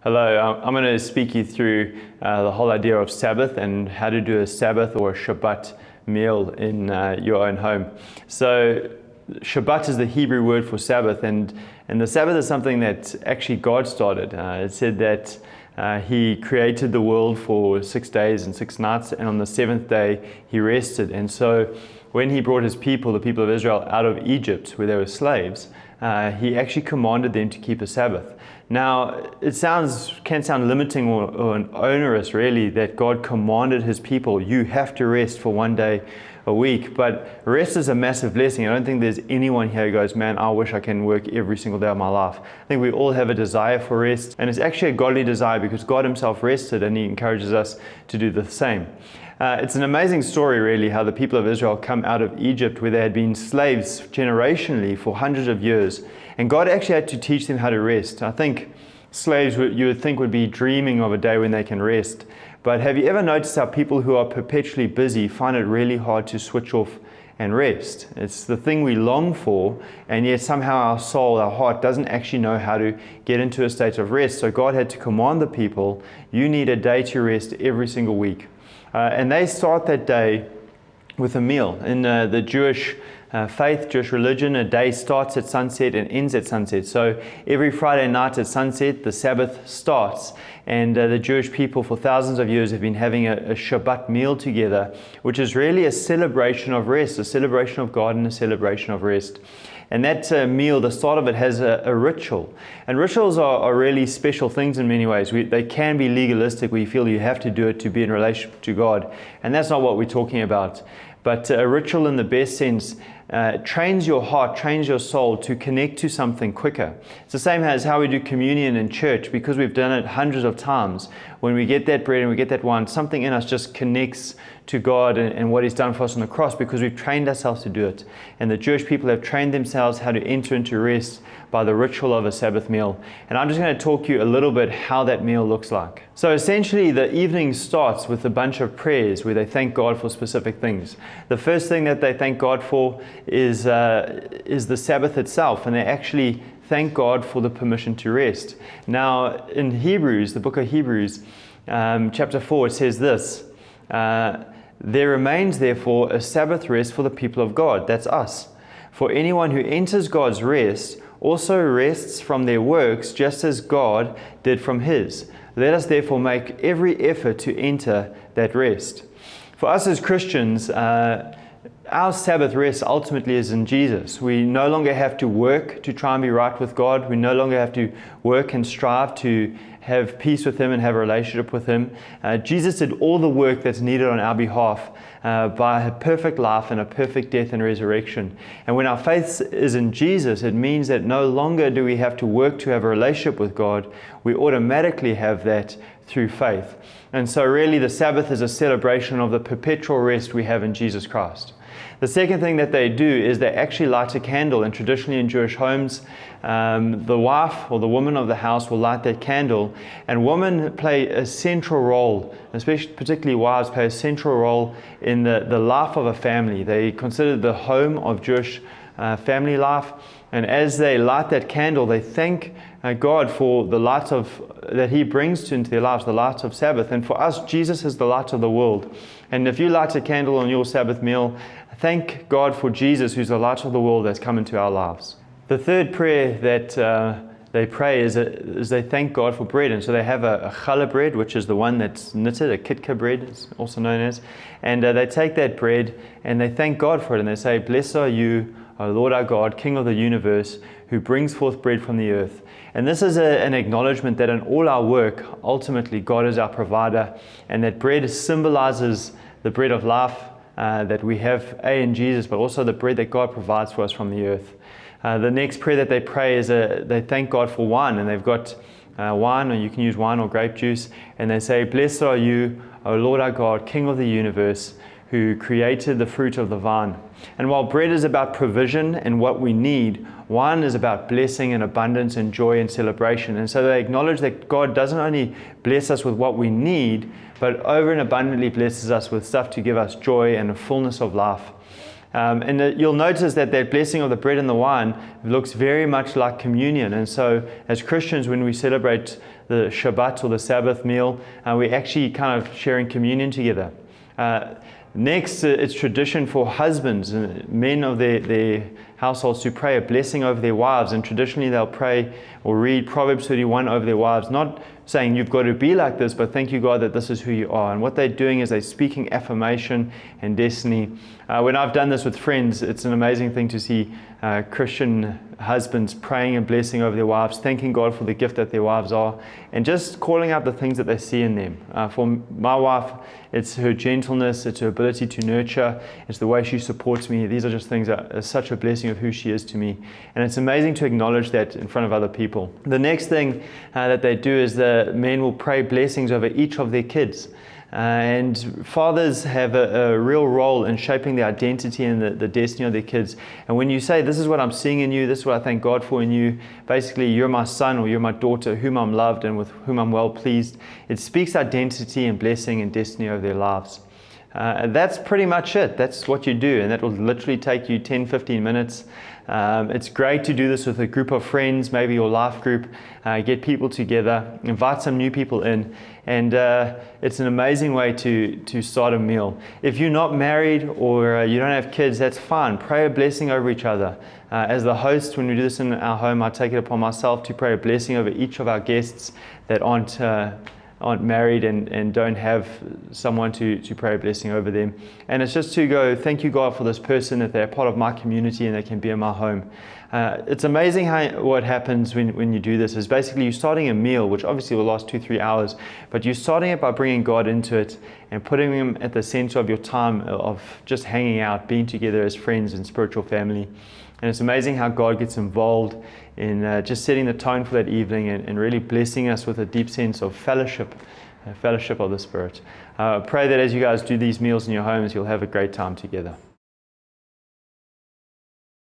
Hello, I'm going to speak you through the whole idea of Sabbath and how to do a Sabbath or a Shabbat meal in your own home. So Shabbat is the Hebrew word for Sabbath, and the Sabbath is something that actually God started. It said that He created the world for 6 days and 6 nights, and on the seventh day He rested. And so when He brought His people, the people of Israel, out of Egypt where they were slaves, He actually commanded them to keep a Sabbath. Now, it can sound limiting or onerous, really, that God commanded His people, you have to rest for 1 day a week. But rest is a massive blessing. I don't think there's anyone here who goes, man, I wish I can work every single day of my life. I think we all have a desire for rest, and it's actually a godly desire because God Himself rested and He encourages us to do the same. It's an amazing story, really, how the people of Israel come out of Egypt where they had been slaves generationally for hundreds of years. And God actually had to teach them how to rest. I think slaves, you would think, would be dreaming of a day when they can rest. But have you ever noticed how people who are perpetually busy find it really hard to switch off and rest? It's the thing we long for, and yet somehow our soul, our heart, doesn't actually know how to get into a state of rest. So God had to command the people, you need a day to rest every single week. And they start that day with a meal. In the Jewish faith, Jewish religion, a day starts at sunset and ends at sunset. So every Friday night at sunset, the Sabbath starts. And the Jewish people for thousands of years have been having a Shabbat meal together, which is really a celebration of rest, a celebration of God and a celebration of rest. And that meal, the start of it, has a ritual. And rituals are really special things in many ways. They can be legalistic, where you feel you have to do it to be in relationship to God. And that's not what we're talking about. But a ritual in the best sense trains your heart, trains your soul to connect to something quicker. It's the same as how we do communion in church, because we've done it hundreds of times. When we get that bread and we get that wine, something in us just connects to God and what He's done for us on the cross, because we've trained ourselves to do it. And the Jewish people have trained themselves how to enter into rest by the ritual of a Sabbath meal. And I'm just going to talk you a little bit how that meal looks like. So essentially, the evening starts with a bunch of prayers where they thank God for specific things. The first thing that they thank God for is the Sabbath itself, and they actually thank God for the permission to rest. Now, in Hebrews, the book of Hebrews, chapter 4, it says this, there remains therefore a Sabbath rest for the people of God, that's us. For anyone who enters God's rest also rests from their works, just as God did from His. Let us therefore make every effort to enter that rest. For us as Christians, our Sabbath rest ultimately is in Jesus. We no longer have to work to try and be right with God. We no longer have to work and strive to have peace with Him and have a relationship with Him. Jesus did all the work that's needed on our behalf by a perfect life and a perfect death and resurrection. And when our faith is in Jesus, it means that no longer do we have to work to have a relationship with God. We automatically have that through faith. And so really the Sabbath is a celebration of the perpetual rest we have in Jesus Christ. The second thing that they do is they actually light a candle, and traditionally in Jewish homes, the wife or the woman of the house will light that candle, and women play a central role, particularly wives play a central role in the life of a family. They consider the home of Jewish family life, and as they light that candle, they thank God for the light that He brings into their lives, the light of Sabbath. And for us, Jesus is the light of the world. And if you light a candle on your Sabbath meal, thank God for Jesus, who's the light of the world that's come into our lives. The third prayer that they pray is they thank God for bread. And so they have a challah bread, which is the one that's knitted, a kitka bread, it's also known as. And they take that bread and they thank God for it. And they say, blessed are you, O Lord our God, King of the universe, who brings forth bread from the earth. And this is an acknowledgement that in all our work, ultimately God is our provider, and that bread symbolizes the bread of life that we have in Jesus, but also the bread that God provides for us from the earth. The next prayer that they pray is they thank God for wine, and they've got wine, or you can use wine or grape juice, and they say, blessed are you, O Lord our God, King of the universe, who created the fruit of the vine. And while bread is about provision and what we need, wine is about blessing and abundance and joy and celebration. And so they acknowledge that God doesn't only bless us with what we need, but over and abundantly blesses us with stuff to give us joy and a fullness of life. And you'll notice that that blessing of the bread and the wine looks very much like communion. And so as Christians, when we celebrate the Shabbat or the Sabbath meal, we're actually kind of sharing communion together. Next, it's tradition for husbands and men of their households to pray a blessing over their wives. And traditionally they'll pray or read Proverbs 31 over their wives, not saying you've got to be like this, but thank you, God, that this is who you are. And what they're doing is they're speaking affirmation and destiny. When I've done this with friends, it's an amazing thing to see Christian husbands praying and blessing over their wives, thanking God for the gift that their wives are, and just calling out the things that they see in them. For my wife, it's her gentleness, it's her ability to nurture, it's the way she supports me. These are just things that are such a blessing of who she is to me. And it's amazing to acknowledge that in front of other people. The next thing that they do is the men will pray blessings over each of their kids. And fathers have a real role in shaping the identity and the destiny of their kids. And when you say, this is what I'm seeing in you, this is what I thank God for in you, basically you're my son or you're my daughter, whom I'm loved and with whom I'm well pleased, it speaks identity and blessing and destiny over their lives. That's pretty much it. That's what you do, and that will literally take you 10-15 minutes. It's great to do this with a group of friends, maybe your life group. Get people together, invite some new people in, and it's an amazing way to start a meal. If you're not married or you don't have kids, that's fine. Pray a blessing over each other. As the host, when we do this in our home, I take it upon myself to pray a blessing over each of our guests that aren't married and don't have someone to pray a blessing over them. And it's just to go, thank you, God, for this person, that they're part of my community and they can be in my home. It's amazing what happens when you do this is basically you're starting a meal, which obviously will last 2-3 hours, but you're starting it by bringing God into it and putting Him at the center of your time of just hanging out, being together as friends and spiritual family. And it's amazing how God gets involved in just setting the tone for that evening and really blessing us with a deep sense of fellowship of the Spirit. Pray that as you guys do these meals in your homes, you'll have a great time together.